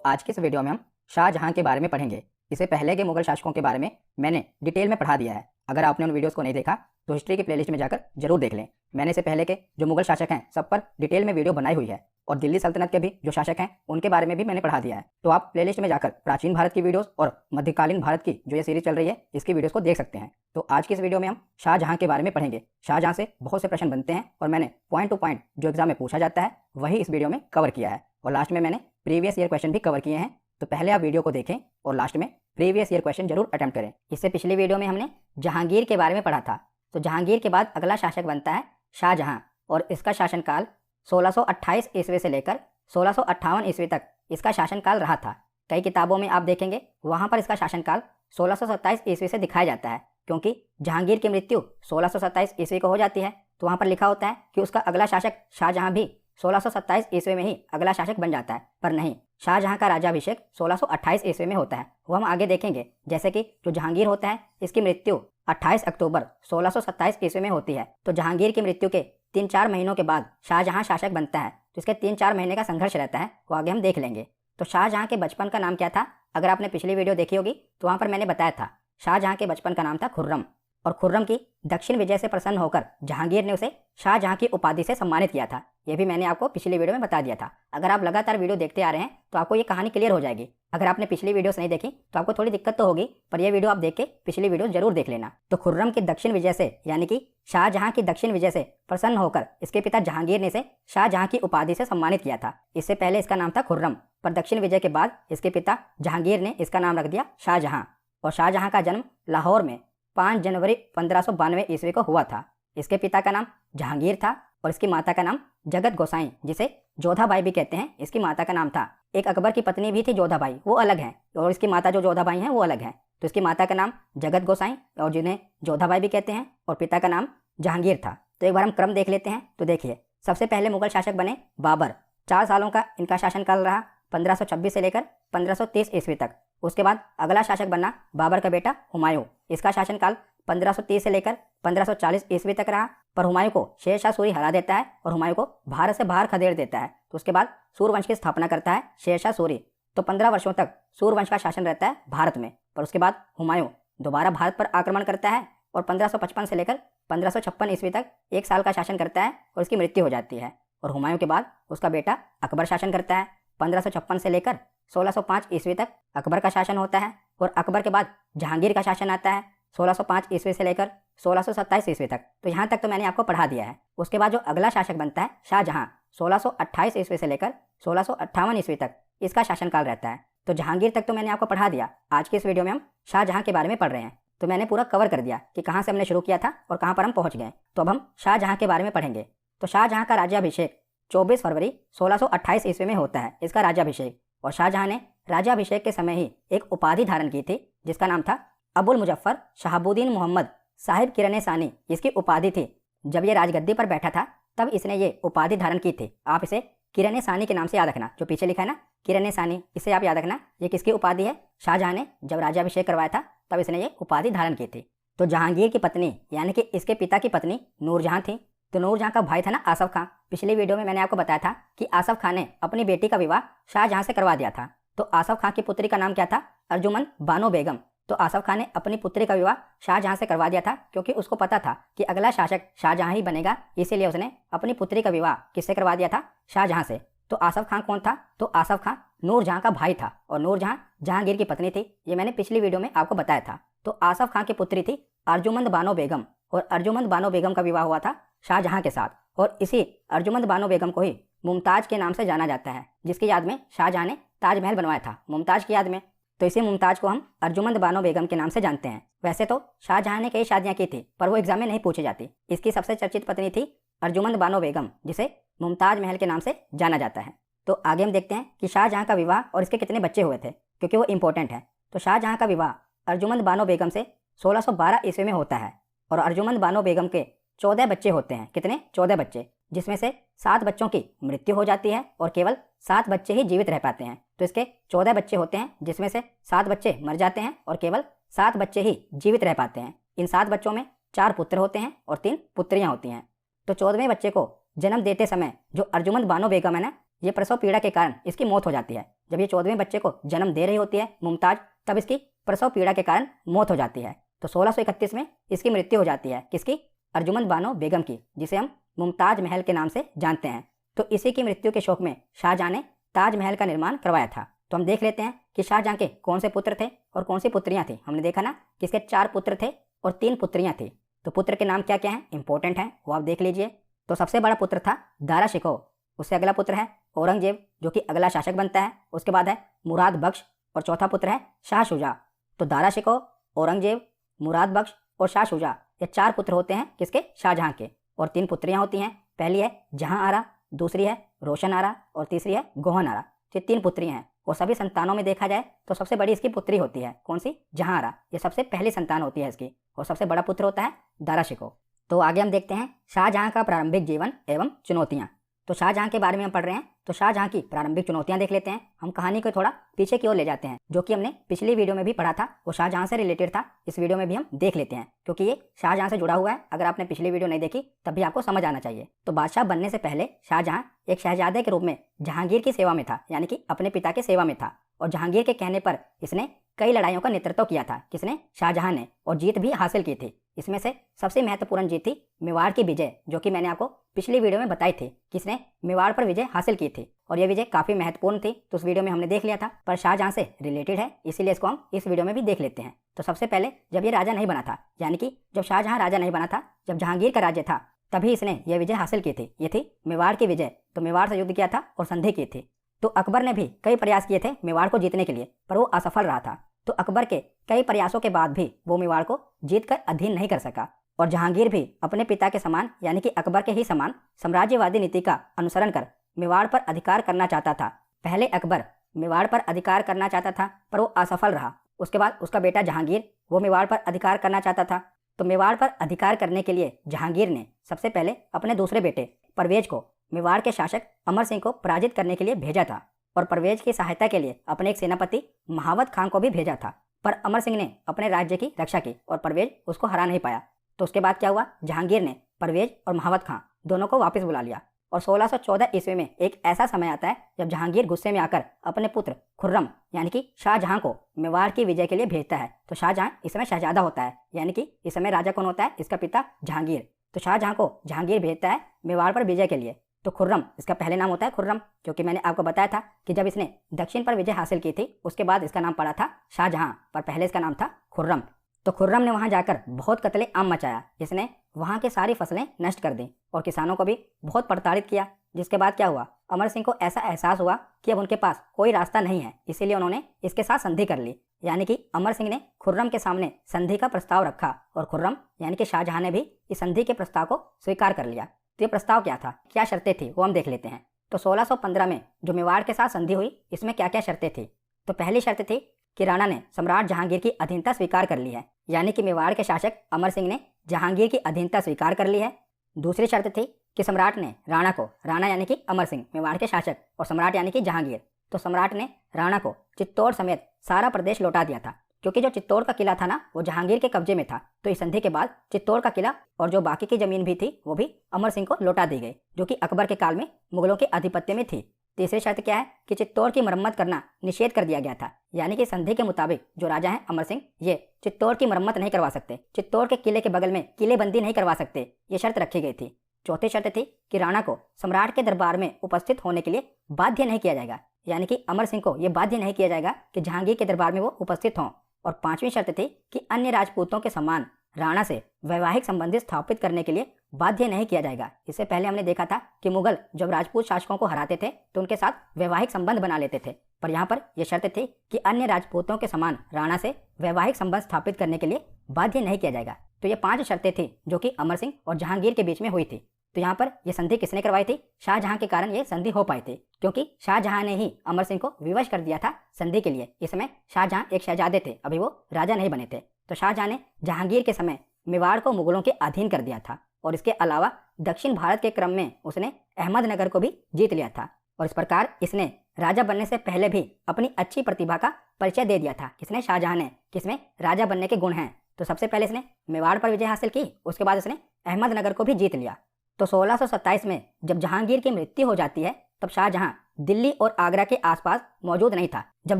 आज की इस वीडियो में हम शाहजहां के बारे में पढ़ेंगे। इससे पहले के मुगल शासकों के बारे में मैंने डिटेल में पढ़ा दिया है। अगर आपने उन वीडियोस को नहीं देखा तो हिस्ट्री की प्लेलिस्ट में जाकर जरूर देख लें। मैंने इससे पहले के जो मुगल शासक हैं सब पर डिटेल में वीडियो बनाई हुई है और दिल्ली सल्तनत के भी जो शासक हैं उनके बारे में भी मैंने पढ़ा दिया है। तो आप प्लेलिस्ट में जाकर प्राचीन भारत की वीडियोस और मध्यकालीन भारत की जो ये सीरीज चल रही है इसकी वीडियोस को देख सकते हैं। तो आज की इस वीडियो में हम शाहजहां के बारे में पढ़ेंगे। शाहजहां से बहुत से प्रश्न बनते हैं और मैंने पॉइंट टू पॉइंट जो एग्जाम में पूछा जाता है वही इस वीडियो में कवर किया है और लास्ट में मैंने प्रीवियस ईयर क्वेश्चन भी कवर किए हैं। तो पहले आप वीडियो को देखें और लास्ट में प्रीवियस ईयर क्वेश्चन जरूर अटेम्प्ट करें। इससे पिछली वीडियो में हमने जहांगीर के बारे में पढ़ा था। तो जहांगीर के बाद अगला शासक बनता है शाहजहां और इसका शासनकाल 1628 ईस्वी से लेकर 1658 ईस्वी तक इसका शासनकाल रहा था। कई किताबों में आप देखेंगे वहां पर इसका शासनकाल 1627 ईस्वी से दिखाया जाता है, क्योंकि जहांगीर की मृत्यु 1627 ईस्वी को हो जाती है तो वहां पर लिखा होता है कि उसका अगला शासक शाहजहां भी 1627 ईस्वी में ही अगला शासक बन जाता है। पर नहीं, शाहजहां का राज्याभिषेक 1628 ईस्वी में होता है। वो हम आगे देखेंगे। जैसे कि जो जहांगीर होता है इसकी मृत्यु 28 अक्टूबर 1627 ईस्वी में होती है। तो जहांगीर की मृत्यु के 3-4 महीनों के बाद शाहजहां शासक बनता है। तो इसके 3-4 महीने का संघर्ष रहता है, वो आगे हम देख लेंगे। तो शाहजहां के बचपन का नाम क्या था? अगर आपने पिछली वीडियो देखी होगी तो वहां पर मैंने बताया था शाहजहां के बचपन का नाम था खुर्रम। और खुर्रम की दक्षिण विजय से प्रसन्न होकर जहांगीर ने उसे शाहजहां की उपाधि से सम्मानित किया था। यह भी मैंने आपको पिछली वीडियो में बता दिया था। अगर आप लगातार वीडियो देखते आ रहे हैं तो आपको ये कहानी क्लियर हो जाएगी। अगर आपने पिछली वीडियोस नहीं देखी तो आपको थोड़ी दिक्कत तो होगी, पर यह वीडियो आप देख के पिछली वीडियो जरूर देख लेना। तो खुर्रम की दक्षिण विजय से यानी कि शाहजहां की दक्षिण विजय से प्रसन्न होकर इसके पिता जहांगीर ने इसे शाहजहां की उपाधि से सम्मानित किया था। इससे पहले इसका नाम था खुर्रम, पर दक्षिण विजय के बाद इसके पिता जहांगीर ने इसका नाम रख दिया शाहजहां। और शाहजहां का जन्म लाहौर में 5 जनवरी 1592 ईस्वी को हुआ था। इसके पिता का नाम जहांगीर था और इसकी माता का नाम जगत गोसाई, जिसे जोधाबाई भी कहते हैं, इसकी माता का नाम था। एक अकबर की पत्नी भी थी जोधाबाई, वो अलग है, और इसकी माता जो जोधाबाई हैं वो अलग है। तो इसकी माता का नाम जगत गोसाई और जिन्हें जोधाबाई भी कहते हैं, और पिता का नाम जहांगीर था। तो एक बार हम क्रम देख लेते हैं। तो देखिए, सबसे पहले मुगल शासक बने बाबर। 4 सालों का इनका शासनकाल रहा, 1526 से लेकर 1530 ईस्वी तक। उसके बाद अगला शासक बना बाबर का बेटा हुमायूं। इसका शासनकाल 1530 से लेकर 1540 ईस्वी तक रहा, पर हुमायूं को शेरशाह सूरी हरा देता है और हुमायूं को भारत से बाहर खदेड़ देता है। तो उसके बाद सूरवंश की स्थापना करता है शेरशाह सूरी। तो 15 वर्षों तक सूरवंश का शासन रहता है भारत में। पर उसके बाद हुमायूं दोबारा भारत पर आक्रमण करता है और 1555 से लेकर 1556 ईस्वी तक 1 साल का शासन करता है और उसकी मृत्यु हो जाती है। और हुमायूं के बाद उसका बेटा अकबर शासन करता है। 1556 से लेकर 1605 ईस्वी तक अकबर का शासन होता है और अकबर के बाद जहांगीर का शासन आता है 1605 ईस्वी से लेकर 1627 ईस्वी तक। तो यहाँ तक तो मैंने आपको पढ़ा दिया है। उसके बाद जो अगला शासक बनता है शाहजहां, 1628 ईस्वी से लेकर 1658 ईस्वी तक इसका शासनकाल रहता है। तो जहांगीर तक तो मैंने आपको पढ़ा दिया। आज की इस वीडियो में हम शाहजहां के बारे में पढ़ रहे हैं। तो मैंने पूरा कवर कर दिया कि कहाँ से हमने शुरू किया था और कहाँ पर हम पहुँच गए। तो अब हम शाहजहां के बारे में पढ़ेंगे। तो शाहजहां का राज्याभिषेक 24 फरवरी 1628 ईस्वी में होता है, इसका राज्याभिषेक। और शाहजहां ने राज्याभिषेक के समय ही एक उपाधि धारण की थी जिसका नाम था अबुल मुजफ्फर शहाबुद्दीन मोहम्मद साहिब किरने सानी। इसकी उपाधि थी। जब ये राजगद्दी पर बैठा था तब इसने ये उपाधि धारण की थी। आप इसे किरने सानी के नाम से याद रखना, जो पीछे लिखा है ना किरने सानी, इसे आप याद रखना। ये किसकी उपाधि है? शाहजहां ने जब राज्याभिषेक करवाया था तब इसने ये उपाधि धारण की थी। तो जहांगीर की पत्नी यानी कि इसके पिता की पत्नी नूरजहां थी। तो नूरजहां का भाई था ना आसफ खां। पिछली वीडियो में मैंने आपको बताया था कि आसफ खां ने अपनी बेटी का विवाह शाहजहां से करवा दिया था। तो आसफ खां की पुत्री का नाम क्या था? अर्जुमंद बानो बेगम। तो आसफ खां ने अपनी पुत्री का विवाह शाहजहां से करवा दिया था, क्योंकि उसको पता था कि अगला शासक शाहजहां ही बनेगा। इसीलिए उसने अपनी पुत्री का विवाह किससे करवा दिया था? शाहजहां से। तो आसफ खां कौन था? तो आसफ खां नूरजहां का भाई था और नूरजहां जहांगीर की पत्नी थी। ये मैंने पिछली वीडियो में आपको बताया था। तो आसफ खां की पुत्री थी अर्जुमंद बानो बेगम और अर्जुमंद बानो बेगम का विवाह हुआ था शाहजहां के साथ। और इसी अर्जुमंद बानो बेगम को ही मुमताज के नाम से जाना जाता है, जिसकी याद में शाहजहां ने ताजमहल बनवाया था, मुमताज की याद में। तो इसी मुमताज को हम अर्जुमंद बानो बेगम के नाम से जानते हैं। वैसे तो शाहजहां ने कई शादियां की थी, पर वो एग्जाम में नहीं पूछी जाती। इसकी सबसे चर्चित पत्नी थी अर्जुमंद बानो बेगम, जिसे मुमताज महल के नाम से जाना जाता है। तो आगे हम देखते हैं कि शाहजहां का विवाह और इसके कितने बच्चे हुए थे, क्योंकि वो इंपॉर्टेंट है। तो शाहजहां का विवाह अर्जुमंद बानो बेगम से 1612 ईस्वी में होता है और अर्जुमंद बानो बेगम के 14 बच्चे होते हैं। कितने? 14 बच्चे, जिसमें से 7 बच्चों की मृत्यु हो जाती है और केवल 7 बच्चे ही जीवित रह पाते हैं। तो इसके 14 बच्चे होते हैं, जिसमें से 7 बच्चे मर जाते हैं और केवल 7 बच्चे ही जीवित रह पाते हैं। इन 7 बच्चों में 4 पुत्र होते हैं और 3 पुत्रियां होती हैं। तो 14वें बच्चे को जन्म देते समय जो अर्जुमंद बानो बेगम है ना, ये प्रसव पीड़ा के कारण इसकी मौत हो जाती है। जब ये 14वें बच्चे को जन्म दे रही होती है मुमताज, तब इसकी प्रसव पीड़ा के कारण मौत हो जाती है। तो 1631 में इसकी मृत्यु हो जाती है। किसकी? अर्जुमंद बानो बेगम की, जिसे हम मुमताज महल के नाम से जानते हैं। तो इसी की मृत्यु के शोक में शाहजहां ने ताजमहल का निर्माण करवाया था। तो हम देख लेते हैं कि शाहजहां के कौन से पुत्र थे और कौन सी पुत्रियां थी। हमने देखा ना कि इसके 4 पुत्र थे और 3 पुत्रियां थी। तो पुत्र के नाम क्या क्या हैं, इंपॉर्टेंट हैं, वो आप देख लीजिए। तो सबसे बड़ा पुत्र था दारा शिकोह, उससे अगला पुत्र है औरंगजेब, जो कि अगला शासक बनता है। उसके बाद है मुराद बख्श और चौथा पुत्र है शाह शुजा। तो दारा शिकोह, औरंगजेब, मुराद बख्श और शाह शुजा, ये 4 पुत्र होते हैं किसके? शाहजहां के। और 3 पुत्रियां होती हैं। पहली है जहां आरा, दूसरी है रोशन आरा और तीसरी है गोहन आरा। ये 3 पुत्रियां हैं। और सभी संतानों में देखा जाए तो सबसे बड़ी इसकी पुत्री होती है। कौन सी? जहां आरा। ये सबसे पहली संतान होती है इसकी। और सबसे बड़ा पुत्र होता है दारा शिकोह। तो आगे हम देखते हैं शाहजहां का प्रारंभिक जीवन एवं चुनौतियां। तो शाहजहां के बारे में हम पढ़ रहे हैं, तो शाहजहां की प्रारंभिक चुनौतियां देख लेते हैं। हम कहानी को थोड़ा पीछे की ओर ले जाते हैं, जो कि हमने पिछली वीडियो में भी पढ़ा था, वो शाहजहां से रिलेटेड था। इस वीडियो में भी हम देख लेते हैं, क्योंकि ये शाहजहां से जुड़ा हुआ है। अगर आपने पिछली वीडियो नहीं देखी तब भी आपको समझ आना चाहिए। तो बादशाह बनने से पहले शाहजहां एक शहजादे के रूप में जहांगीर की सेवा में था, यानी कि अपने पिता की सेवा में था। और जहांगीर के कहने पर इसने कई लड़ाइयों का नेतृत्व किया था। किसने? शाहजहां ने। और जीत भी हासिल की थी। इसमें से सबसे महत्वपूर्ण जीत थी मेवाड़ की विजय, जो कि मैंने आपको पिछली वीडियो में बताई थी। किसने मेवाड़ पर विजय हासिल की थी और यह विजय काफी महत्वपूर्ण थी। तो उस वीडियो में हमने देख लिया था, पर शाहजहां से रिलेटेड है, इसीलिए इसको हम इस वीडियो में भी देख लेते हैं। तो सबसे पहले जब ये राजा नहीं बना था, यानी कि जब शाहजहां राजा नहीं बना था, जब जहांगीर का राज्य था, तभी इसने यह विजय हासिल की थी। ये थी मेवाड़ की विजय। तो मेवाड़ से युद्ध किया था और संधि की थी। तो अकबर ने भी कई प्रयास किए थे मेवाड़ को जीतने के लिए, पर वो असफल रहा था। तो अकबर के कई प्रयासों के बाद भी वो मेवाड़ को जीत कर अधीन नहीं कर सका। और जहांगीर भी अपने पिता के समान, यानी कि अकबर के ही समान साम्राज्यवादी नीति का अनुसरण कर मेवाड़ पर अधिकार करना चाहता था। पहले अकबर मेवाड़ पर अधिकार करना चाहता था, पर वो असफल रहा। उसके बाद उसका बेटा जहांगीर, वो मेवाड़ पर अधिकार करना चाहता था। तो मेवाड़ पर अधिकार करने के लिए जहांगीर ने सबसे पहले अपने दूसरे बेटे परवेज को मेवाड़ के शासक अमर सिंह को पराजित करने के लिए भेजा था। और परवेज की सहायता के लिए अपने एक सेनापति महावत खान को भी भेजा था। पर अमर सिंह ने अपने राज्य की रक्षा की और परवेज उसको हरा नहीं पाया। तो उसके बाद क्या हुआ? जहांगीर ने परवेज और महावत खान दोनों को वापस बुला लिया। और 1614 ईस्वी में एक ऐसा समय आता है जब जहांगीर गुस्से में आकर अपने पुत्र खुर्रम, यानी कि शाहजहां को मेवाड़ की विजय के लिए भेजता है। तो शाहजहां इस समय शहजादा होता है, यानी कि इस समय राजा कौन होता है? इसका पिता जहांगीर। तो शाहजहां को जहांगीर भेजता है मेवाड़ पर विजय के लिए। तो खुर्रम, इसका पहले नाम होता है खुर्रम, क्योंकि मैंने आपको बताया था कि जब इसने दक्षिण पर विजय हासिल की थी, उसके बाद इसका नाम पड़ा था शाहजहां, पर पहले इसका नाम था खुर्रम। तो खुर्रम ने वहां जाकर बहुत कत्ले आम मचाया। इसने वहां की सारी फसलें नष्ट कर दी और किसानों को भी बहुत प्रताड़ित किया। जिसके बाद क्या हुआ? अमर सिंह को ऐसा एहसास हुआ कि अब उनके पास कोई रास्ता नहीं है, इसीलिए उन्होंने इसके साथ संधि कर ली। यानी कि अमर सिंह ने खुर्रम के सामने संधि का प्रस्ताव रखा और खुर्रम यानी कि शाहजहां ने भी इस संधि के प्रस्ताव को स्वीकार कर लिया। तो ये प्रस्ताव क्या था, क्या शर्तें थी, वो हम देख लेते हैं। तो 1615 में जो मेवाड़ के साथ संधि हुई, इसमें क्या क्या शर्तें थी? तो पहली शर्त थी कि राणा ने सम्राट जहांगीर की अधीनता स्वीकार कर ली है, यानी कि मेवाड़ के शासक अमर सिंह ने जहांगीर की अधीनता स्वीकार कर ली है। दूसरी शर्त थी कि सम्राट ने राणा को, राणा यानी कि अमर सिंह मेवाड़ के शासक और सम्राट यानी कि जहांगीर, तो सम्राट ने राणा को चित्तौड़ समेत सारा प्रदेश लौटा दिया था, क्योंकि जो चित्तौड़ का किला था ना, वो जहांगीर के कब्जे में था। तो इस संधि के बाद चित्तौड़ का किला और जो बाकी की जमीन भी थी वो भी अमर सिंह को लौटा दी गई, जो कि अकबर के काल में मुगलों के आधिपत्य में थी। तीसरी शर्त क्या है कि चित्तौड़ की मरम्मत करना निषेध कर दिया गया था, यानी कि संधि के मुताबिक जो राजा हैं अमर सिंह, ये चित्तौड़ की मरम्मत नहीं करवा सकते, चित्तौड़ के किले के बगल में किलेबंदी नहीं करवा सकते, ये शर्त रखी गई थी। चौथी शर्त थी कि राणा को सम्राट के दरबार में उपस्थित होने के लिए बाध्य नहीं किया जाएगा, यानी कि अमर सिंह को यह बाध्य नहीं किया जाएगा कि जहांगीर के दरबार में वो उपस्थित हों। और पांचवी शर्त थी कि अन्य राजपूतों के समान राणा से वैवाहिक संबंध स्थापित करने के लिए बाध्य नहीं किया जाएगा। इससे पहले हमने देखा था कि मुगल जब राजपूत शासकों को हराते थे तो उनके साथ वैवाहिक संबंध बना लेते थे, पर यहाँ पर यह शर्त थी कि अन्य राजपूतों के समान राणा से वैवाहिक संबंध स्थापित करने के लिए बाध्य नहीं किया जाएगा। तो ये 5 शर्तें थी जो कि अमर सिंह और जहांगीर के बीच में हुई थी। तो यहाँ पर यह संधि किसने करवाई थी? शाहजहां के कारण ये संधि हो पाई थी, क्योंकि शाहजहां ने ही अमर सिंह को विवश कर दिया था संधि के लिए। इस समय शाहजहां एक शहजादे थे, अभी वो राजा नहीं बने थे। तो शाहजहां ने जहांगीर के समय मेवाड़ को मुगलों के अधीन कर दिया था और इसके अलावा दक्षिण भारत के क्रम में उसने अहमदनगर को भी जीत लिया था। और इस प्रकार इसने राजा बनने से पहले भी अपनी अच्छी प्रतिभा का परिचय दे दिया था। किसने? शाहजहां ने। किसमें राजा बनने के गुण हैं। तो सबसे पहले इसने मेवाड़ पर विजय हासिल की, उसके बाद इसने अहमदनगर को भी जीत लिया। तो 1627 में जब जहांगीर की मृत्यु हो जाती है तब शाहजहां दिल्ली और आगरा के आसपास मौजूद नहीं था जब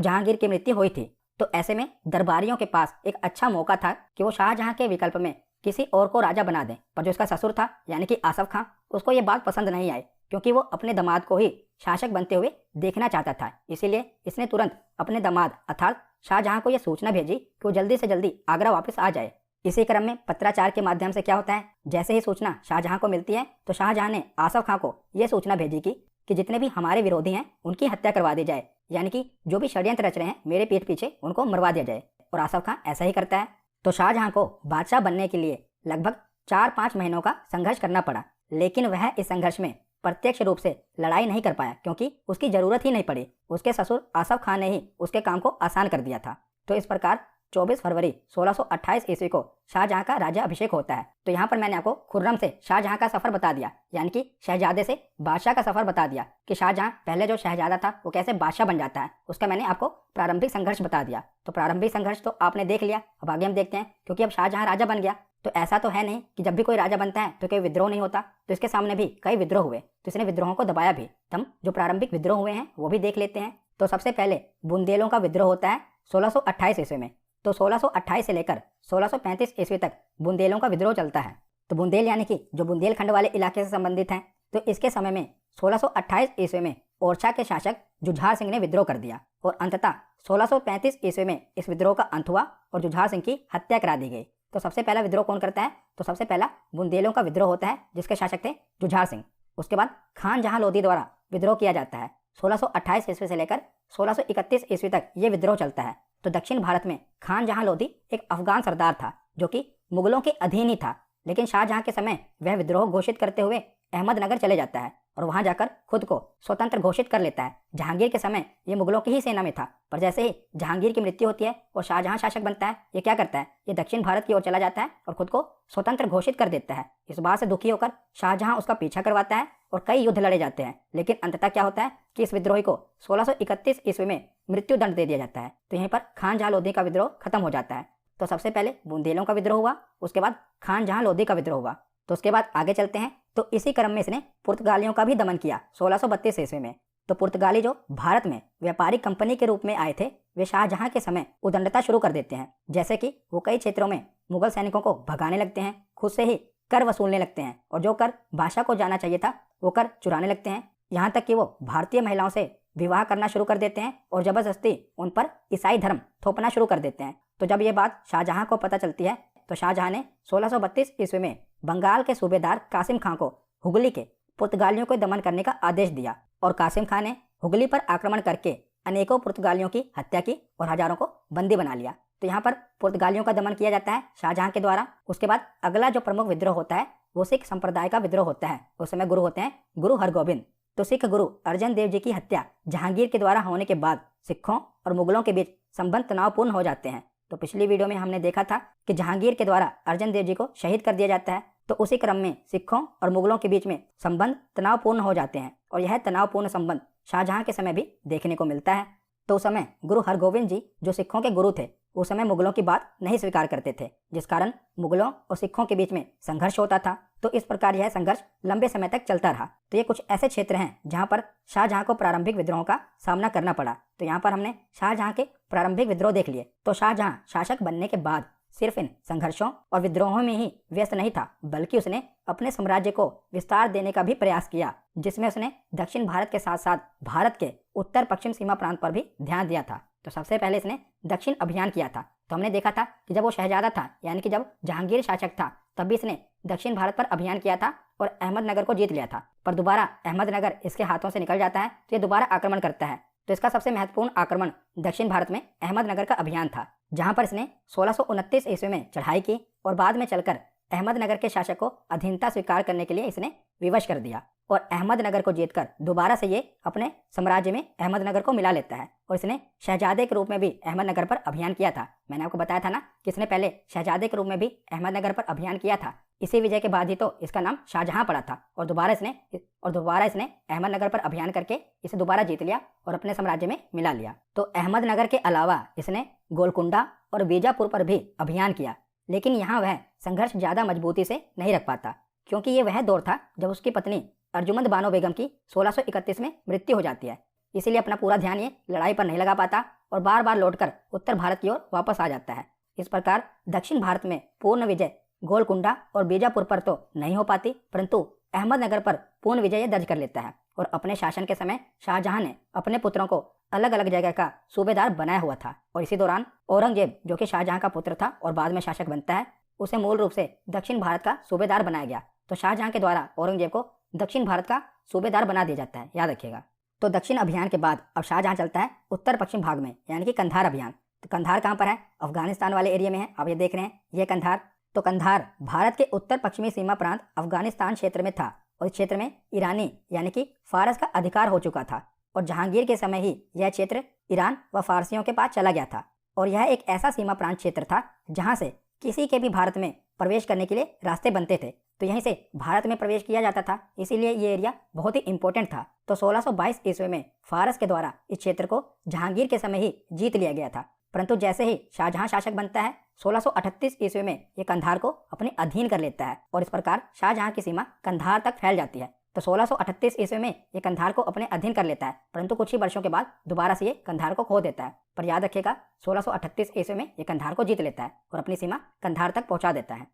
जहांगीर की मृत्यु हुई थी। तो ऐसे में दरबारियों के पास एक अच्छा मौका था कि वो शाहजहां के विकल्प में किसी और को राजा बना दें। पर जो इसका ससुर था यानी कि आसफ खां, उसको ये बात पसंद नहीं आई, क्योंकि वो अपने दामाद को ही शासक बनते हुए देखना चाहता था। इसीलिए इसने तुरंत अपने दामाद अर्थात शाहजहां को यह सूचना भेजी कि वो जल्दी से जल्दी आगरा वापस आ जाए। इसी क्रम में पत्राचार के माध्यम से क्या होता है, जैसे ही सूचना शाहजहां को मिलती है तो शाहजहां ने आसफ खां को यह सूचना भेजी कि जितने भी हमारे विरोधी हैं उनकी हत्या करवा दी जाए, यानी कि जो भी षड्यंत्र रच रहे हैं मेरे पीठ पीछे उनको मरवा दिया जाए। और आसफ खां ऐसा ही करता है। तो शाहजहां को बादशाह बनने के लिए लगभग 4-5 महीनों का संघर्ष करना पड़ा, लेकिन वह इस संघर्ष में प्रत्यक्ष रूप से लड़ाई नहीं कर पाया, क्योंकि उसकी जरूरत ही नहीं पड़ी। उसके ससुर आसफ खां ने ही उसके काम को आसान कर दिया था। तो इस प्रकार 24 फरवरी 1628 ईस्वी को शाहजहां का राज्य अभिषेक होता है। तो यहाँ पर मैंने आपको खुर्रम से शाहजहां का सफर बता दिया, यानी कि शहजादे से बादशाह का सफर बता दिया कि शाहजहां पहले जो शहजादा था वो कैसे बादशाह बन जाता है। उसका मैंने आपको प्रारंभिक संघर्ष बता दिया। तो प्रारंभिक संघर्ष तो आपने देख लिया। अब आगे हम देखते हैं, क्योंकि अब शाहजहां राजा बन गया तो ऐसा तो है नहीं कि जब भी कोई राजा बनता है तो कोई विद्रोह नहीं होता। तो इसके सामने भी कई विद्रोह हुए, तो इसने विद्रोहों को दबाया भी। हम जो प्रारंभिक विद्रोह हुए हैं वो भी देख लेते हैं। तो सबसे पहले बुंदेलों का विद्रोह होता है 1628 ईस्वी में। तो 1628 से लेकर 1635 ईस्वी तक बुंदेलों का विद्रोह चलता है। तो बुंदेल यानी कि जो बुंदेलखंड वाले इलाके से संबंधित हैं। तो इसके समय में 1628 ईस्वी में ओरछा के शासक जुझार सिंह ने विद्रोह कर दिया और अंततः 1635 ईस्वी में इस विद्रोह का अंत हुआ और जुझार सिंह की हत्या करा दी गई। तो सबसे पहला विद्रोह कौन करता है, तो सबसे पहला बुंदेलों का विद्रोह होता है, जिसके शासक थे जुझार सिंह। उसके बाद खान जहां लोधी द्वारा विद्रोह किया जाता है। 1628 ईस्वी से लेकर 1631 ईस्वी तक ये विद्रोह चलता है। तो दक्षिण भारत में खान जहां लोधी एक अफगान सरदार था जो कि मुगलों के अधीन ही था, लेकिन शाहजहां के समय वह विद्रोह घोषित करते हुए अहमदनगर चले जाता है और वहां जाकर खुद को स्वतंत्र घोषित कर लेता है। जहांगीर के समय ये मुगलों की ही सेना में था, पर जैसे ही जहांगीर की मृत्यु होती है और शाहजहां शासक बनता है, ये क्या करता है, ये दक्षिण भारत की ओर चला जाता है और खुद को स्वतंत्र घोषित कर देता है। इस बात से दुखी होकर शाहजहां उसका पीछा करवाता है और कई युद्ध लड़े जाते हैं, लेकिन अंततः क्या होता है कि इस विद्रोही को 1631 ईस्वी में मृत्यु दंड दे दिया जाता है। तो यहीं पर खान जहां लोधी का विद्रोह खत्म हो जाता है। तो सबसे पहले बुंदेलों का विद्रोह हुआ, उसके बाद खान जहां लोधी का विद्रोह हुआ। तो उसके बाद आगे चलते हैं। तो इसी क्रम में इसने पुर्तगालियों का भी दमन किया 1632 ईस्वी में। तो पुर्तगाली जो भारत में व्यापारिक कंपनी के रूप में आए थे, वे शाहजहां के समय उदंडता शुरू कर देते हैं, जैसे कि वो कई क्षेत्रों में मुगल सैनिकों को भगाने लगते हैं, खुद से ही कर वसूलने लगते हैं और जो कर बादशाह को जाना चाहिए था वो कर चुराने लगते हैं। यहाँ तक कि वो भारतीय महिलाओं से विवाह करना शुरू कर देते हैं और जबरदस्ती उन पर ईसाई धर्म थोपना शुरू कर देते हैं। तो जब ये बात शाहजहां को पता चलती है तो शाहजहां ने 1632 ईस्वी में बंगाल के सूबेदार कासिम खां को हुगली के पुर्तगालियों को दमन करने का आदेश दिया और कासिम खां ने हुगली पर आक्रमण करके अनेकों पुर्तगालियों की हत्या की और हजारों को बंदी बना लिया। तो यहाँ पर पुर्तगालियों का दमन किया जाता है शाहजहां के द्वारा। उसके बाद अगला जो प्रमुख विद्रोह होता है वो सिख संप्रदाय का विद्रोह होता है। उस समय गुरु होते हैं गुरु हरगोबिंद। तो सिख गुरु अर्जन देव जी की हत्या जहांगीर के द्वारा होने के बाद सिखों और मुगलों के बीच संबंध तनावपूर्ण हो जाते हैं। तो पिछली वीडियो में हमने देखा था कि जहांगीर के द्वारा अर्जन देव जी को शहीद कर दिया जाता है। तो उसी क्रम में सिखों और मुगलों के बीच में संबंध तनावपूर्ण हो जाते हैं और यह तनावपूर्ण संबंध शाहजहां के समय भी देखने को मिलता है। तो उस समय गुरु हरगोबिंद जी जो सिखों के गुरु थे, उस समय मुगलों की बात नहीं स्वीकार करते थे, जिस कारण मुगलों और सिखों के बीच में संघर्ष होता था। तो इस प्रकार यह संघर्ष लंबे समय तक चलता रहा। तो ये कुछ ऐसे क्षेत्र हैं जहां पर शाहजहां को प्रारंभिक विद्रोहों का सामना करना पड़ा। तो यहाँ पर हमने शाहजहां के प्रारंभिक विद्रोह देख लिए। तो शाहजहां शासक बनने के बाद सिर्फ इन संघर्षों और विद्रोहों में ही व्यस्त नहीं था, बल्कि उसने अपने साम्राज्य को विस्तार देने का भी प्रयास किया, जिसमें उसने दक्षिण भारत के साथ साथ भारत के उत्तर पश्चिम सीमा प्रांत पर भी ध्यान दिया था। तो सबसे पहले इसने दक्षिण अभियान किया था। तो हमने देखा था कि जब वो शहजादा था, यानी कि जब जहांगीर शासक था, तब भी इसने दक्षिण भारत पर अभियान किया था और अहमदनगर को जीत लिया था। पर दोबारा अहमदनगर इसके हाथों से निकल जाता है तो ये दोबारा आक्रमण करता है। तो इसका सबसे महत्वपूर्ण आक्रमण दक्षिण भारत में अहमदनगर का अभियान था, जहां पर इसने 1629 ईस्वी में चढ़ाई की और बाद में चलकर अहमदनगर के शासक को अधीनता स्वीकार करने के लिए इसने विवश कर दिया और अहमदनगर को जीतकर दोबारा से ये अपने साम्राज्य में अहमदनगर को मिला लेता है और इसने शहजादे के रूप में भी अहमदनगर पर अभियान किया था। मैंने आपको बताया था ना कि इसने पहले शहजादे के रूप में भी अहमदनगर पर अभियान किया था। इसी विजय के बाद ही तो इसका नाम शाहजहां पड़ा था और दोबारा इसने अहमदनगर पर अभियान करके इसे दोबारा जीत लिया और अपने साम्राज्य में मिला लिया। तो अहमदनगर के अलावा इसने गोलकुंडा और बीजापुर पर भी अभियान किया, लेकिन यहाँ वह संघर्ष ज्यादा मजबूती से नहीं रख पाता, क्योंकि ये वह दौर था जब उसकी पत्नी अर्जुमंद बानो बेगम की 1631 में मृत्यु हो जाती है। इसीलिए अपना पूरा ध्यान ये लड़ाई पर नहीं लगा पाता और बार बार लौटकर उत्तर भारत की ओर वापस आ जाता है। इस प्रकार दक्षिण भारत में पूर्ण विजय गोलकुंडा और बीजापुर पर तो नहीं हो पाती, परंतु अहमदनगर पर पूर्ण विजय दर्ज कर लेता है। और अपने शासन के समय शाहजहां ने अपने पुत्रों को अलग अलग जगह का सूबेदार बनाया हुआ था। और इसी दौरान औरंगजेब, जो कि शाहजहां का पुत्र था और बाद में शासक बनता है, उसे मूल रूप से दक्षिण भारत का सूबेदार बनाया गया। तो शाहजहां के द्वारा औरंगजेब को दक्षिण भारत का सूबेदार बना दिया जाता है, याद रखिएगा। तो दक्षिण अभियान के बाद अब शाहजहां चलता है उत्तर पश्चिम भाग में, यानी कि कंधार अभियान। तो कंधार कहाँ पर है? अफगानिस्तान वाले एरिया में है। अब ये देख रहे हैं, ये कंधार। तो कंधार भारत के उत्तर पश्चिमी सीमा प्रांत अफगानिस्तान क्षेत्र में था और इस क्षेत्र में ईरानी यानी कि फारस का अधिकार हो चुका था। और जहांगीर के समय ही यह क्षेत्र ईरान व फारसियों के पास चला गया था। और यह एक ऐसा सीमा प्रांत क्षेत्र था जहां से किसी के भी भारत में प्रवेश करने के लिए रास्ते बनते थे। तो यहीं से भारत में प्रवेश किया जाता था, इसीलिए ये एरिया बहुत ही इंपॉर्टेंट था। तो 1622 ईस्वी में फारस के द्वारा इस क्षेत्र को जहांगीर के समय ही जीत लिया गया था। परंतु जैसे ही शाहजहां शासक बनता है, 1638 ईस्वी में ये कंधार को अपने अधीन कर लेता है और इस प्रकार शाहजहां की सीमा कंधार तक फैल जाती है। तो 1638 ईस्वी में ये कंधार को अपने अधीन कर लेता है, परंतु कुछ ही वर्षों के बाद दोबारा से ये कंधार को खो देता है। पर याद रखिएगा, 1638 ईस्वी में ये कंधार को जीत लेता है और अपनी सीमा कंधार तक पहुंचा देता है।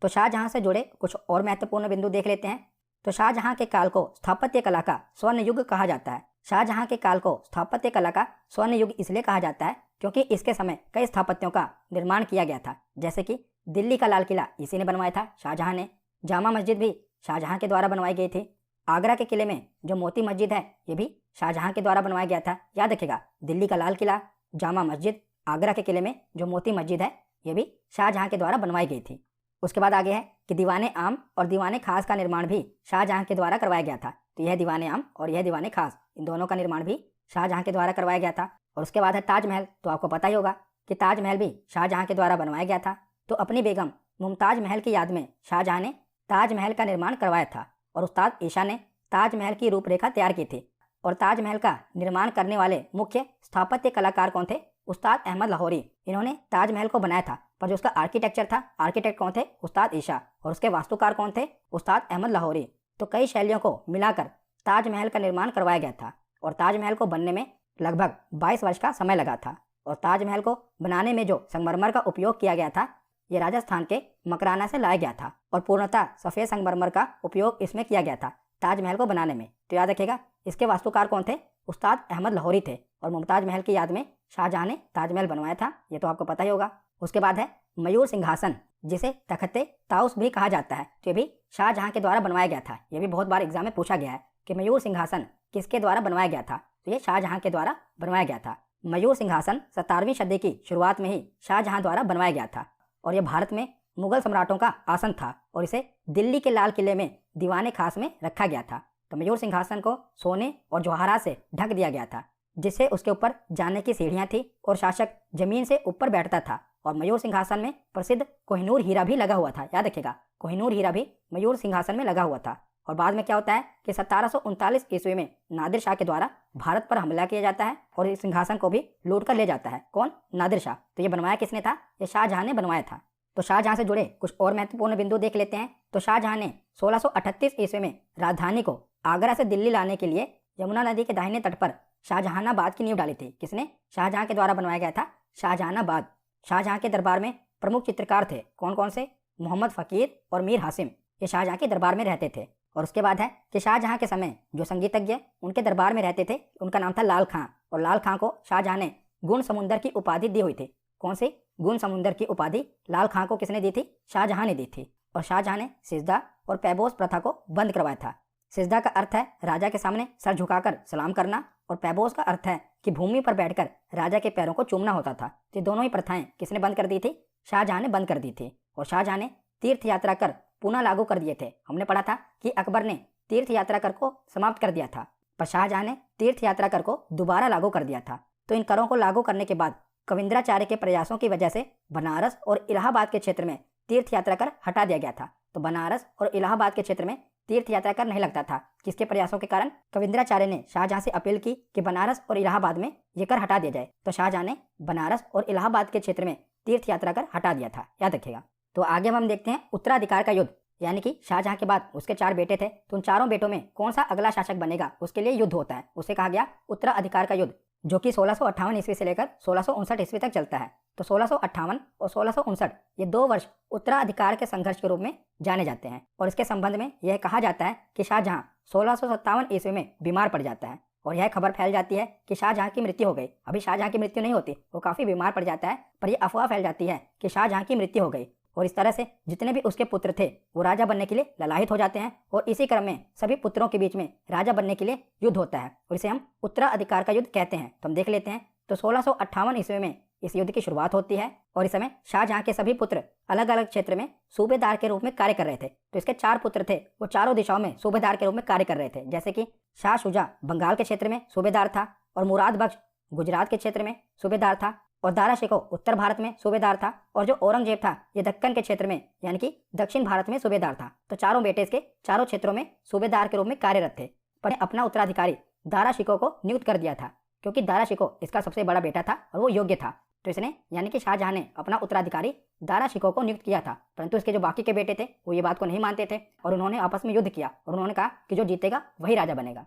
तो शाहजहां से जुड़े कुछ और महत्वपूर्ण बिंदु देख लेते हैं। तो शाहजहां के काल को स्थापत्य कला का स्वर्ण युग कहा जाता है। शाहजहां के काल को स्थापत्य कला का स्वर्ण युग इसलिए कहा जाता है क्योंकि इसके समय कई स्थापत्यों का निर्माण किया गया था, जैसे कि दिल्ली का लाल किला इसी ने बनवाया था शाहजहां ने। जामा मस्जिद भी शाहजहां के द्वारा बनवाई गई थी। आगरा के किले में जो मोती मस्जिद है, ये भी शाहजहां के द्वारा बनवाया गया था। याद रखिएगा, दिल्ली का लाल किला, जामा मस्जिद, आगरा के किले में जो मोती मस्जिद है, ये भी शाहजहां के द्वारा बनवाई गई थी। उसके बाद आगे है कि दीवाने आम और दीवाने खास का निर्माण भी शाहजहां के द्वारा करवाया गया था। तो यह दीवाने आम और यह दीवाने खास, इन दोनों का निर्माण भी शाहजहां के द्वारा करवाया गया था। और उसके बाद है ताजमहल। तो आपको पता ही होगा कि ताजमहल भी शाहजहां के द्वारा बनवाया गया था। तो अपनी बेगम मुमताज महल की याद में शाहजहां ने ताजमहल का निर्माण करवाया था और उस्ताद ईशा ने ताजमहल की रूपरेखा तैयार की थी। और ताजमहल का निर्माण करने वाले मुख्य स्थापत्य कलाकार कौन थे? उस्ताद अहमद लाहौरी। इन्होंने ताजमहल को बनाया था, पर जो उसका आर्किटेक्चर था, आर्किटेक्ट कौन थे? उस्ताद ईशा। और उसके वास्तुकार कौन थे? उस्ताद अहमद लाहौरी। तो कई शैलियों को मिलाकर ताजमहल का निर्माण करवाया गया था और ताजमहल को बनने में लगभग 22 वर्ष का समय लगा था। और ताजमहल को बनाने में जो संगमरमर का उपयोग किया गया था, ये राजस्थान के मकराना से लाया गया था और पूर्णतः सफ़ेद संगमरमर का उपयोग इसमें किया गया था ताजमहल को बनाने में। तो याद रखिएगा, इसके वास्तुकार कौन थे? उस्ताद अहमद लाहौरी थे। और मुमताज महल की याद में शाहजहां ने ताजमहल बनवाया था, ये तो आपको पता ही होगा। उसके बाद है मयूर सिंहासन, जिसे तख्ते ताउस भी कहा जाता है। तो ये भी शाहजहां के द्वारा बनवाया गया था। ये भी बहुत बार एग्जाम में पूछा गया है कि मयूर सिंहासन किसके द्वारा बनवाया गया था? तो ये शाहजहां के द्वारा बनवाया गया था। मयूर सिंहासन 17वीं सदी की शुरुआत में ही शाहजहां द्वारा बनवाया गया था और यह भारत में मुगल सम्राटों का आसन था और इसे दिल्ली के लाल किले में दीवाने खास में रखा गया था। तो मयूर सिंहासन को सोने और जवाहरात से ढक दिया गया था, जिससे उसके ऊपर जाने की सीढ़ियां थी और शासक जमीन से ऊपर बैठता था। और मयूर सिंहासन में प्रसिद्ध कोहिनूर हीरा भी लगा हुआ था। याद रखिएगा, कोहिनूर हीरा भी मयूर सिंहासन में लगा हुआ था। और बाद में क्या होता है कि 1739 ईस्वी में नादिर शाह के द्वारा भारत पर हमला किया जाता है और इस सिंहासन को भी लूट कर ले जाता है। कौन? नादिर शाह। तो ये बनवाया किसने था? ये शाहजहां ने बनवाया था। तो शाहजहां से जुड़े कुछ और महत्वपूर्ण बिंदु देख लेते हैं। तो शाहजहां ने 1638 ईस्वी में राजधानी को आगरा से दिल्ली लाने के लिए यमुना नदी के दाहिने तट पर शाहजहानाबाद की नींव डाली थी। किसने? शाहजहां के द्वारा बनवाया गया था शाहजहानाबाद। शाहजहां के दरबार में प्रमुख चित्रकार थे कौन कौन से? मोहम्मद फ़कीर और मीर हासिम। ये शाहजहां के दरबार में रहते थे। और उसके बाद है कि शाहजहां के समय जो संगीतज्ञ उनके दरबार में रहते थे, उनका नाम था लाल खां। और लाल खां को शाहजहां ने गुण समुंदर की उपाधि दी हुई थी। कौन सी? गुण समुंदर की उपाधि लाल खां को किसने दी थी? शाहजहां ने दी थी। और शाहजहां ने सिजदा और पैबोस प्रथा को बंद करवाया था। सिजदा का अर्थ है राजा के सामने सर झुकाकर सलाम करना और पैबोस का अर्थ है कि भूमि पर बैठकर राजा के पैरों को चूमना होता था। ये दोनों ही प्रथाएं किसने बंद कर दी थी? शाहजहां ने बंद कर दी थी। और शाहजहां ने तीर्थ यात्रा कर पुनः लागू कर दिए थे। हमने पढ़ा था कि अकबर ने तीर्थ यात्रा कर को समाप्त कर दिया था, पर शाहजहां ने तीर्थ यात्रा कर को दोबारा लागू कर दिया था। तो इन करों को लागू करने के बाद कविंद्राचार्य के प्रयासों की वजह से बनारस और इलाहाबाद के क्षेत्र में तीर्थ यात्रा कर हटा दिया गया था। तो बनारस और इलाहाबाद के क्षेत्र में तीर्थ यात्रा कर नहीं लगता था। किसके प्रयासों के कारण? कविंद्राचार्य ने शाहजहां से अपील की कि बनारस और इलाहाबाद में ये कर हटा दिया जाए। तो शाहजहां ने बनारस और इलाहाबाद के क्षेत्र में तीर्थ यात्रा कर हटा दिया था। याद रखिएगा। तो आगे हम देखते हैं उत्तराधिकार का युद्ध यानी कि शाहजहां के बाद उसके 4 बेटे थे, तो उन चारों बेटों में कौन सा अगला शासक बनेगा उसके लिए युद्ध होता है। उसे कहा गया उत्तराधिकार का युद्ध, जो कि 1658 ईस्वी से लेकर 1659 ईस्वी तक चलता है। तो 1658 और 1659 ये 2 वर्ष उत्तराधिकार के संघर्ष के रूप में जाने जाते हैं। और इसके संबंध में यह कहा जाता है कि शाहजहां 1657 ईस्वी में बीमार पड़ जाता है और यह खबर फैल जाती है कि शाहजहां की मृत्यु हो गई। अभी शाहजहां की मृत्यु नहीं होती, वो काफी बीमार पड़ जाता है, पर यह अफवाह फैल जाती है कि शाहजहां की मृत्यु हो गई। और इस तरह से जितने भी उसके पुत्र थे वो राजा बनने के लिए ललायित हो जाते हैं और इसी क्रम में सभी पुत्रों के बीच में राजा बनने के लिए युद्ध होता है और इसे हम उत्तराधिकार का युद्ध कहते हैं। तो हम देख लेते हैं। तो 1658 ईस्वी में इस युद्ध की शुरुआत होती है और इस समय शाहजहां के सभी पुत्र अलग अलग क्षेत्र में सूबेदार के रूप में कार्य कर रहे थे। तो इसके 4 पुत्र थे, वो चारों दिशाओं में सूबेदार के रूप में कार्य कर रहे थे। जैसे कि शाह शुजा बंगाल के क्षेत्र में सूबेदार था और मुराद बख्श गुजरात के क्षेत्र में सूबेदार था और दारा शिकोह उत्तर भारत में सूबेदार था और जो औरंगजेब था ये दक्कन के क्षेत्र में यानी कि दक्षिण भारत में सूबेदार था। तो चारों बेटे इसके चारों क्षेत्रों में सूबेदार के रूप में कार्यरत थे। पर अपना उत्तराधिकारी दारा शिकोह को नियुक्त कर दिया था क्योंकि दारा शिकोह इसका सबसे बड़ा बेटा था और वो योग्य था। तो इसने यानी कि शाहजहां ने अपना उत्तराधिकारी दारा शिकोह को नियुक्त किया था, परंतु इसके जो बाकी के बेटे थे वो ये बात को नहीं मानते थे और उन्होंने आपस में युद्ध किया और उन्होंने कहा कि जो जीतेगा वही राजा बनेगा।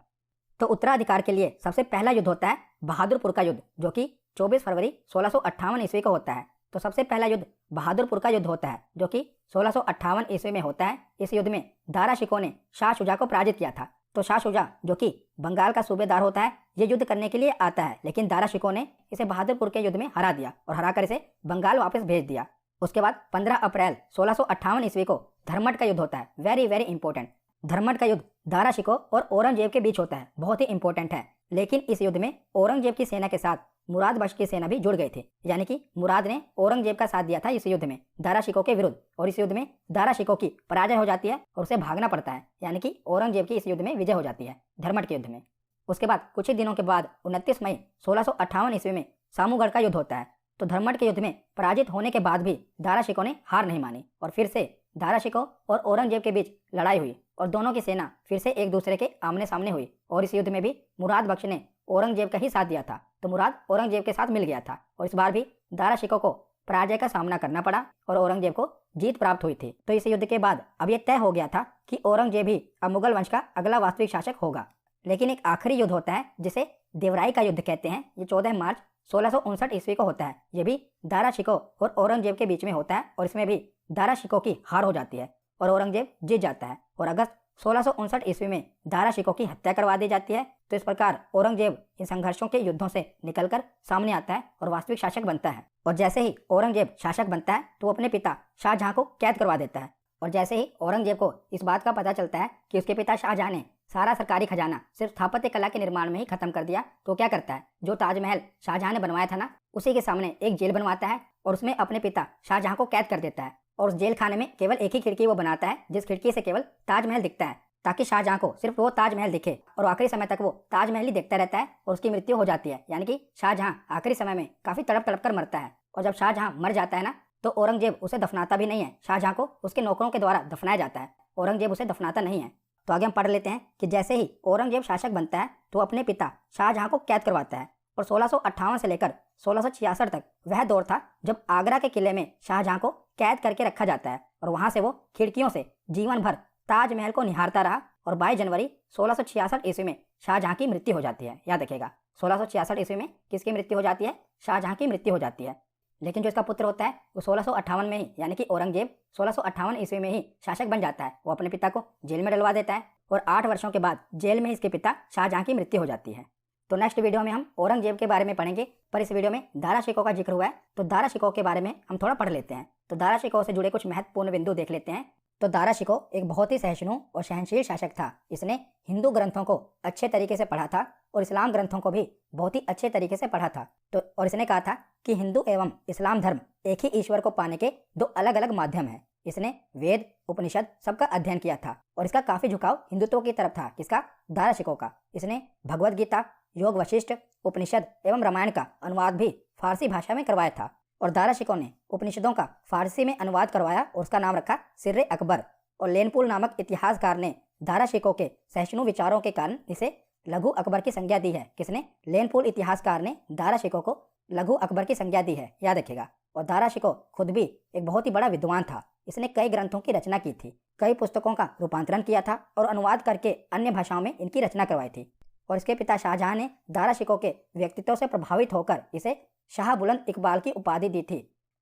तो उत्तराधिकार के लिए सबसे पहला युद्ध होता है बहादुरपुर का युद्ध, जो कि 24 फरवरी 1658 ईस्वी को होता है। तो सबसे पहला युद्ध बहादुरपुर का युद्ध होता है जो कि 1658 ईस्वी में होता है। इस युद्ध में दारा शिकोह ने शाह शुजा को पराजित किया था। तो शाह शुजा जो कि बंगाल का सूबेदार होता है ये युद्ध करने के लिए आता है, लेकिन दारा शिकोह ने इसे बहादुरपुर के युद्ध में हरा दिया और हराकर इसे बंगाल वापस भेज दिया। उसके बाद 15 अप्रैल 1658 ईस्वी को धर्मट का युद्ध होता है। Very very important. धर्मट का युद्ध दारा शिकोह और औरंगजेब के बीच होता है, बहुत ही इंपॉर्टेंट है। लेकिन इस युद्ध में औरंगजेब की सेना के साथ मुराद बख्श की सेना भी जुड़ गई थी, यानी कि मुराद ने औरंगजेब का साथ दिया था इस युद्ध में दारा शिकोह के विरुद्ध। और इस युद्ध में दारा शिकोह की पराजय हो जाती है और उसे भागना पड़ता है, यानी कि औरंगजेब की इस युद्ध में विजय हो जाती है धर्मट के युद्ध में। उसके बाद कुछ ही दिनों के बाद 29 मई 1658 ईस्वी में सामूगढ़ का युद्ध होता है। तो धर्मट के युद्ध में पराजित होने के बाद भी दारा शिकोह ने हार नहीं मानी और फिर से दारा शिकोह और औरंगजेब के बीच लड़ाई हुई और दोनों की सेना फिर से एक दूसरे के आमने सामने हुई। और इस युद्ध में भी मुराद बख्श ने औरंगजेब का ही साथ दिया था, तो मुराद औरंगजेब के साथ मिल गया था और इस बार भी दारा शिकोह को पराजय का सामना करना पड़ा और औरंगजेब को जीत प्राप्त हुई थी। तो इस युद्ध के बाद अब यह तय हो गया था कि औरंगजेब ही अब मुगल वंश का अगला वास्तविक शासक होगा। लेकिन एक आखिरी युद्ध होता है जिसे देवराई का युद्ध कहते हैं। ये 14 मार्च 1659 ईस्वी को होता है। ये भी दारा शिकोह और औरंगजेब के बीच में होता है और इसमें भी दारा शिकोह की हार हो जाती है और औरंगजेब जीत जाता है और अगस्त 1659 ईस्वी में दारा शिकोह की हत्या करवा दी जाती है। तो इस प्रकार औरंगजेब इन संघर्षों के युद्धों से निकलकर सामने आता है और वास्तविक शासक बनता है। और जैसे ही औरंगजेब शासक बनता है तो वो अपने पिता शाहजहां को कैद करवा देता है और जैसे ही औरंगजेब को इस बात का पता चलता है कि उसके पिता शाहजहां ने सारा सरकारी खजाना सिर्फ स्थापत्य कला के निर्माण में ही खत्म कर दिया, तो क्या करता है, जो ताजमहल शाहजहां ने बनवाया था ना, उसी के सामने एक जेल बनवाता है और उसमें अपने पिता शाहजहां को कैद कर देता है। और उस जेल खाने में केवल एक ही खिड़की वो बनाता है जिस खिड़की से केवल ताजमहल दिखता है, ताकि शाहजहां को सिर्फ वो ताजमहल दिखे और आखिरी समय तक वो ताजमहल ही देखता रहता है और उसकी मृत्यु हो जाती है। यानी कि शाहजहां आखिरी समय में काफी तड़प तड़प कर मरता है। और जब शाहजहां मर जाता है ना, तो औरंगजेब उसे दफनाता भी नहीं है, शाहजहां को उसके नौकरों के द्वारा दफनाया जाता है, औरंगजेब उसे दफनाता नहीं है। तो आगे हम पढ़ लेते हैं कि जैसे ही औरंगजेब शासक बनता है तो अपने पिता शाहजहां को कैद करवाता है और 1658 से लेकर 1666 तक वह दौर था जब आगरा के किले में शाहजहां को कैद करके रखा जाता है और वहां से वो खिड़कियों से जीवन भर ताजमहल को निहारता रहा। और 22 जनवरी 1666 ईस्वी में शाहजहां की मृत्यु हो जाती है। याद रखिएगा, 1666 ईस्वी में किसकी मृत्यु हो जाती है? शाहजहां की मृत्यु हो जाती है। लेकिन जो इसका पुत्र होता है वो 1658 में ही, यानी कि औरंगजेब 1658 ईस्वी में ही शासक बन जाता है। वो अपने पिता को जेल में डलवा देता है और 8 वर्षों के बाद जेल में इसके पिता शाहजहां की मृत्यु हो जाती है। तो नेक्स्ट वीडियो में हम औरंगजेब के बारे में पढ़ेंगे, पर इस वीडियो में दारा शिकोह का जिक्र हुआ है तो दारा शिकोह के बारे में हम थोड़ा पढ़ लेते हैं। तो दारा शिकोह से जुड़े कुछ महत्वपूर्ण बिंदु देख लेते हैं। तो दारा शिकोह एक बहुत ही सहिष्णु और सहनशील शासक था। इसने हिंदू ग्रंथों को अच्छे तरीके से पढ़ा था और इस्लाम ग्रंथों को भी बहुत ही अच्छे तरीके से पढ़ा था। तो और इसने कहा था कि हिंदू एवं इस्लाम धर्म एक ही ईश्वर को पाने के 2 अलग अलग माध्यम हैं। इसने वेद उपनिषद सबका अध्ययन किया था और इसका काफी झुकाव हिंदुत्व की तरफ था। किसका? दारा शिकोह का। इसने भगवद गीता, योग वशिष्ठ, उपनिषद एवं रामायण का अनुवाद भी फारसी भाषा में करवाया था। और दारा शिकोह ने उपनिषदों का फारसी में अनुवाद करवाया और उसका नाम रखा सिर्रे अकबर। और लेनपुल नामक इतिहासकार ने दारा शिकोह के सहिष्णु विचारों के कारण इसे लघु अकबर की संज्ञा दी है। किसने? लेनपुल इतिहासकार ने दारा शिकोह को लघु अकबर की संज्ञा दी है, याद रखिएगा। और दारा शिकोह खुद भी एक बहुत ही बड़ा विद्वान था। इसने कई ग्रंथों की रचना की थी, कई पुस्तकों का रूपांतरण किया था और अनुवाद करके अन्य भाषाओं में इनकी रचना करवाई थी। और इसके पिता शाहजहां ने दारा शिकोह के व्यक्तित्व से प्रभावित होकर इसे शाह बुलंद इकबाल की उपाधि दी थी।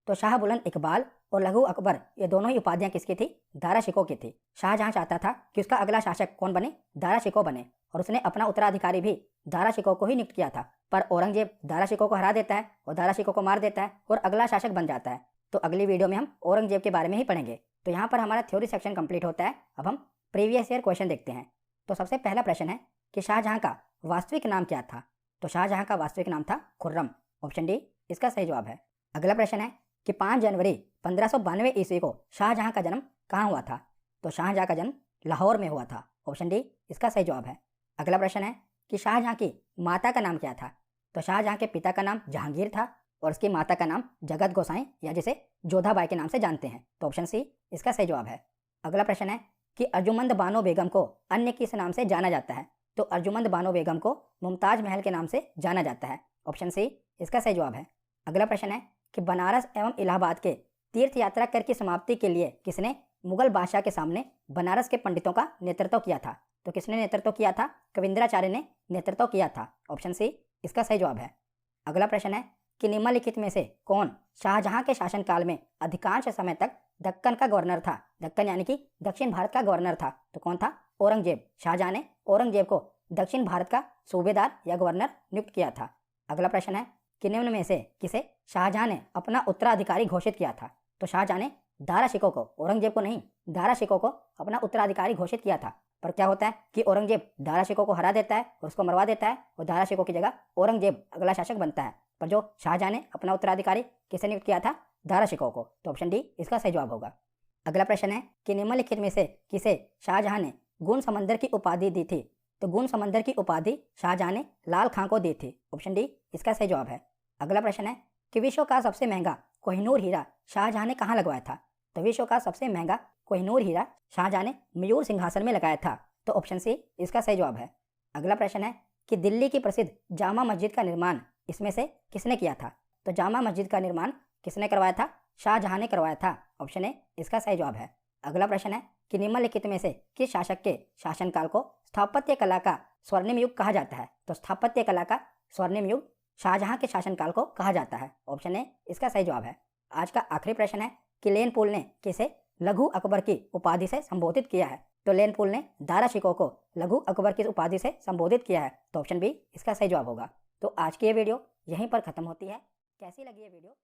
तो शाह बुलंद इकबाल और लघु अकबर ये दोनों ही उपाधियां किसकी थी? दारा शिकोह की थी। शाहजहां चाहता था कि उसका अगला शासक कौन बने? दारा शिकोह बने, और उसने अपना उत्तराधिकारी भी दारा शिकोह को ही नियुक्त किया था। पर औरंगजेब दारा शिकोह को हरा देता है और दारा शिकोह को मार देता है और अगला शासक बन जाता है। तो अगली वीडियो में हम औरंगजेब के बारे में ही पढ़ेंगे। तो यहाँ पर हमारा थ्योरी सेक्शन कंप्लीट होता है। अब हम प्रीवियस ईयर क्वेश्चन देखते हैं। तो सबसे पहला प्रश्न है कि शाहजहां का वास्तविक नाम क्या था? तो शाहजहां का वास्तविक नाम था खुर्रम। ऑप्शन डी इसका सही जवाब है। अगला प्रश्न है कि 5 जनवरी 1592 ईस्वी को शाहजहां का जन्म कहाँ हुआ था? तो शाहजहां का जन्म लाहौर में हुआ था। ऑप्शन डी इसका सही जवाब है। अगला प्रश्न है कि शाहजहां की माता का नाम क्या था? तो शाहजहां के पिता का नाम जहांगीर था और उसकी माता का नाम जगत गोसाई या जिसे जोधाबाई के नाम से जानते हैं। तो ऑप्शन सी इसका सही जवाब है। अगला प्रश्न है कि अर्जुमंद बानो बेगम को अन्य किस नाम से जाना जाता है? तो अर्जुमंद बानो बेगम को मुमताज महल के नाम से जाना जाता है। ऑप्शन सी इसका सही जवाब है। अगला प्रश्न है कि बनारस एवं इलाहाबाद के तीर्थ यात्रा कर की समाप्ति के लिए किसने मुगल बादशाह के सामने बनारस के पंडितों का नेतृत्व किया था? तो किसने नेतृत्व किया था? कविंद्राचार्य ने नेतृत्व किया था। ऑप्शन सी इसका सही जवाब है। अगला प्रश्न है कि निम्नलिखित में से कौन शाहजहां के शासनकाल में अधिकांश समय तक दक्कन का गवर्नर था? दक्कन यानी कि दक्षिण भारत का गवर्नर था। तो कौन था? औरंगजेब। शाहजहां ने औरंगजेब को दक्षिण भारत का सूबेदार या गवर्नर नियुक्त किया था। अगला प्रश्न है कि निम्न में से किसे शाहजहां ने अपना उत्तराधिकारी घोषित किया था? तो शाहजहां ने दारा शिकोह को, औरंगजेब को नहीं, दारा शिकोह को अपना उत्तराधिकारी घोषित किया था। पर क्या होता है कि औरंगजेब दारा शिकोह को हरा देता है और उसको मरवा देता है और दारा शिकोह की जगह औरंगजेब अगला शासक बनता है। पर जो शाहजहां ने अपना उत्तराधिकारी किसे नियुक्त किया था? दारा शिकोह को। तो ऑप्शन डी इसका सही जवाब होगा। अगला प्रश्न है कि निम्नलिखित में से किसे शाहजहां ने गुण समंदर की उपाधि दी थी? तो गुण समंदर की उपाधि शाहजहां ने लाल खां को दी थी। ऑप्शन डी इसका सही जवाब है। अगला प्रश्न है कि विश्व का सबसे महंगा कोहिनूर हीरा शाहजहां ने कहाँ लगवाया था? तो विश्व का सबसे महंगा कोहिनूर हीरा शाहजहां ने मयूर सिंहासन में लगाया था। तो ऑप्शन सी इसका सही जवाब है। अगला प्रश्न है कि दिल्ली की प्रसिद्ध जामा मस्जिद का निर्माण इसमें से किसने किया था? तो जामा मस्जिद का निर्माण किसने करवाया था? शाहजहां ने करवाया था। ऑप्शन ए इसका सही जवाब है। अगला प्रश्न है कि निम्नलिखित में से किस शासक के शासनकाल को स्थापत्य कला का स्वर्णिम युग कहा जाता है? तो स्थापत्य कला का स्वर्णिम युग शाहजहां के शासनकाल को कहा जाता है। ऑप्शन ए इसका सही जवाब है। आज का आखिरी प्रश्न है कि लेनपोल ने किसे लघु अकबर की उपाधि से संबोधित किया है? तो लेनपोल ने दारा शिकोह को लघु अकबर की उपाधि से संबोधित किया है। तो ऑप्शन बी इसका सही जवाब होगा। तो आज की ये वीडियो यहीं पर खत्म होती है। कैसी लगी ये वीडियो